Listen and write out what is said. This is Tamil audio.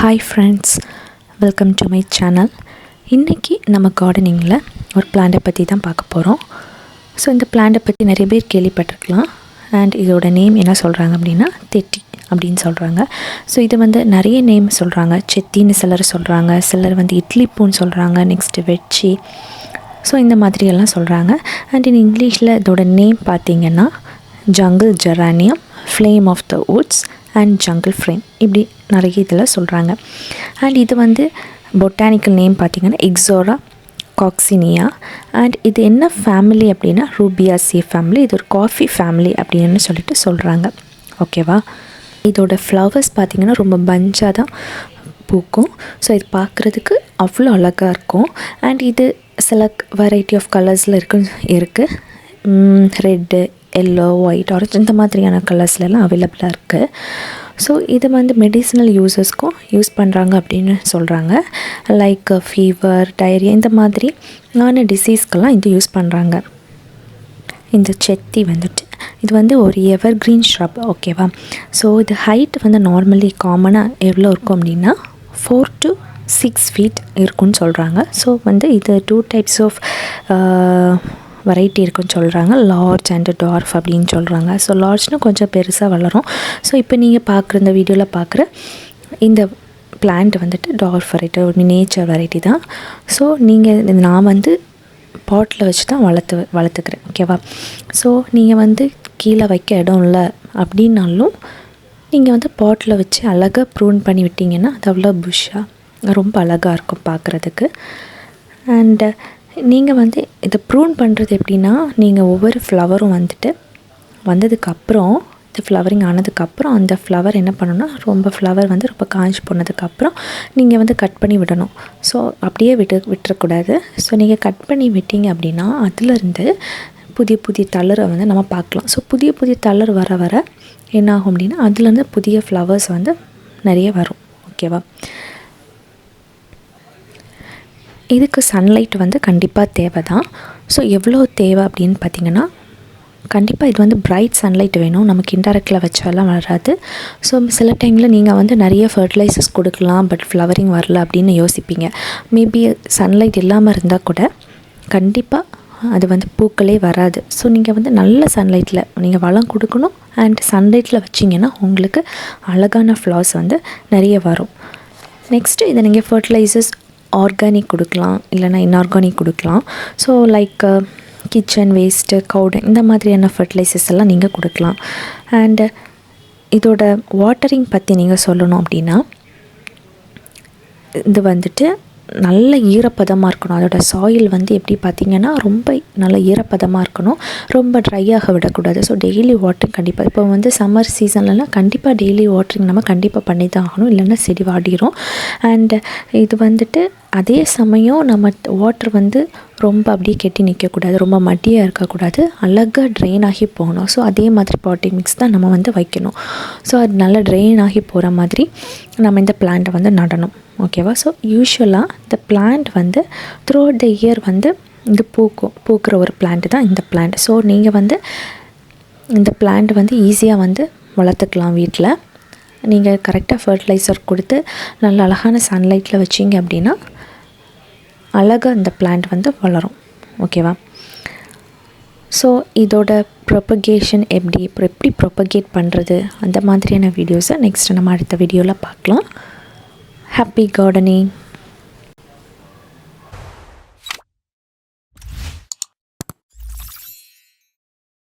Hi friends, welcome to my channel. இன்னைக்கு நம்ம கார்டனிங்கில் ஒரு பிளான்ட்டை பற்றி தான் பார்க்க போகிறோம். ஸோ இந்த பிளான்ட்டை பற்றி நிறைய பேர் கேள்விப்பட்டிருக்கலாம். அண்ட் இதோட நேம் என்ன சொல்கிறாங்க அப்படின்னா தெத்தி அப்படின்னு சொல்கிறாங்க. ஸோ இது நிறைய நேம் சொல்கிறாங்க. செத்தின்னு சிலர் சொல்கிறாங்க, சிலர் இட்லி பூன்னு சொல்கிறாங்க, நெக்ஸ்ட்டு வெச்சி. ஸோ இந்த மாதிரியெல்லாம் சொல்கிறாங்க. அண்ட் இன் இங்கிலீஷில் இதோட நேம் பார்த்திங்கன்னா jungle geranium, flame of the woods and jungle flame, இப்படி நிறைய இதில் சொல்கிறாங்க. அண்ட் இது பொட்டானிக்கல் நேம் பார்த்திங்கன்னா Ixora காக்சினியா. அண்ட் இது என்ன ஃபேமிலி அப்படின்னா ரூபியாசி ஃபேமிலி. இது ஒரு காஃபி ஃபேமிலி அப்படின்னு சொல்கிறாங்க. ஓகேவா? இதோட ஃப்ளவர்ஸ் பார்த்திங்கன்னா ரொம்ப பஞ்சாக தான் பூக்கும். ஸோ இது பார்க்குறதுக்கு அவ்வளோ அழகாக இருக்கும். அண்ட் இது சில வெரைட்டி ஆஃப் கலர்ஸில் இருக்குது. ரெட்டு, எல்லோ, ஒயிட், ஆரஞ்சு, இந்த மாதிரியான கலர்ஸ்லாம் அவைலபிளாக இருக்குது. ஸோ இது மெடிசினல் யூஸஸ்க்கும் யூஸ் பண்ணுறாங்க அப்படின்னு சொல்கிறாங்க. லைக் ஃபீவர், டயரியா, இந்த மாதிரி டிசீஸ்க்கெல்லாம் இது யூஸ் பண்ணுறாங்க. இந்த செத்தி இது ஒரு எவர் க்ரீன் ஷ்ரப். ஓகேவா? ஸோ இது ஹைட் நார்மலி காமனாக எவ்வளோ இருக்கும் அப்படின்னா 4 to 6 feet இருக்குன்னு சொல்கிறாங்க. ஸோ இது 2 types ஆஃப் வெரைட்டி இருக்குன்னு சொல்கிறாங்க. லார்ஜ் அண்டு டார்ஃப் அப்படின்னு சொல்கிறாங்க. ஸோ லார்ஜ்னால் கொஞ்சம் பெருசாக வளரும். ஸோ இப்போ நீங்கள் பார்க்குற இந்த வீடியோவில் பார்க்குற இந்த பிளான்ட் டார்ஃப் வெரைட்டி, ஒரு மினியேச்சர் வெரைட்டி தான். ஸோ நான் பாட்டில் வச்சு தான் வளர்த்துக்கிறேன். ஓகேவா? ஸோ நீங்கள் கீழே வைக்க இடம் இல்லை அப்படின்னாலும் நீங்கள் பாட்டில் வச்சு அழகாக ப்ரூன் பண்ணி விட்டிங்கன்னா அது அவ்வளோ புஷ்ஷாக ரொம்ப அழகாக இருக்கும் பார்க்குறதுக்கு. அண்டு நீங்கள் இதை ப்ரூன் பண்ணுறது எப்படின்னா, நீங்கள் ஒவ்வொரு ஃப்ளவரும் வந்ததுக்கப்புறம், இது ஃப்ளவரிங் ஆனதுக்கப்புறம் அந்த ஃப்ளவர் என்ன பண்ணணும்னா, ரொம்ப ஃப்ளவர் ரொம்ப காஞ்சி போனதுக்கப்புறம் நீங்கள் கட் பண்ணி விடணும். ஸோ அப்படியே விட்டுறக்கூடாது. ஸோ நீங்கள் கட் பண்ணி விட்டீங்க அப்படின்னா அதுலேருந்து புதிய புதிய தளரை நம்ம பார்க்கலாம். ஸோ புதிய புதிய தளர் வர வர என்னாகும் அப்படின்னா அதுலேருந்து புதிய ஃப்ளவர்ஸ் நிறைய வரும். ஓகேவா? இதுக்கு சன்லைட் கண்டிப்பாக தேவை தான். ஸோ எவ்வளோ தேவை அப்படின்னு பார்த்திங்கன்னா, கண்டிப்பாக இது பிரைட் சன்லைட் வேணும். நமக்கு இன்டெரக்டில் வச்சாலாம் வராது. ஸோ சில டைமில் நீங்கள் நிறைய ஃபர்டிலைசர்ஸ் கொடுக்கலாம், பட் ஃப்ளவரிங் வரல அப்படின்னு யோசிப்பீங்க. மேபி சன்லைட் இல்லாமல் இருந்தால் கூட கண்டிப்பாக அது பூக்களே வராது. ஸோ நீங்கள் நல்ல சன்லைட்டில் நீங்கள் வளம் கொடுக்கணும். அண்ட் சன்லைட்டில் வச்சிங்கன்னா உங்களுக்கு அழகான ஃப்ளவர்ஸ் நிறைய வரும். நெக்ஸ்ட்டு இதை நீங்கள் ஃபர்டிலைசர்ஸ் ஆர்கானிக் கொடுக்கலாம், இல்லைனா இன்ஆர்கானிக் கொடுக்கலாம். So like kitchen waste, Gowda, இந்த மாதிரியான ஃபர்டிலைசர்ஸ் எல்லாம் நீங்கள் கொடுக்கலாம். அண்டு இதோட வாட்டரிங் பற்றி நீங்கள் சொல்லணும் அப்படின்னா, இது நல்ல ஈரப்பதமாக இருக்கணும். அதோட சாயில் எப்படி பார்த்திங்கன்னா ரொம்ப நல்ல ஈரப்பதமாக இருக்கணும். ரொம்ப ட்ரையாக விடக்கூடாது. ஸோ டெய்லி வாட்டரிங் கண்டிப்பாக, இப்போ சம்மர் சீசன்லலாம் கண்டிப்பாக டெய்லி வாட்டரிங் நம்ம கண்டிப்பாக பண்ணி தான் ஆகணும், இல்லைன்னா செடி வாடிடும். அண்டு இது அதே சமயம் நம்ம வாட்டர் ரொம்ப அப்படியே கெட்டி நிற்கக்கூடாது, ரொம்ப மட்டியாக இருக்கக்கூடாது, அழகாக ட்ரெயின் ஆகி போகணும். ஸோ அதே மாதிரி பாட்டிங் மிக்ஸ் தான் நம்ம வைக்கணும். ஸோ அது நல்லா ட்ரெயின் ஆகி போகிற மாதிரி நம்ம இந்த பிளான்ட்டை நடணும். ஓகேவா? ஸோ யூஸ்வலாக இந்த plant through out the year இது பூக்கிற ஒரு பிளான்ட் தான் இந்த பிளான்ட். ஸோ நீங்கள் இந்த பிளான்ட் ஈஸியாக வளர்த்துக்கலாம் வீட்டில். நீங்கள் கரெக்டாக ஃபர்டிலைசர் கொடுத்து நல்ல அழகான சன்லைட்டில் வச்சிங்க அப்படின்னா அழகாக இந்த பிளான்ட் வளரும். ஓகேவா? ஸோ இதோட ப்ரொபகேஷன் எப்படி ப்ரொபகேட் பண்ணுறது, அந்த மாதிரியான வீடியோஸை நெக்ஸ்ட் நம்ம அடுத்த வீடியோவில் பார்க்கலாம். Happy gardening.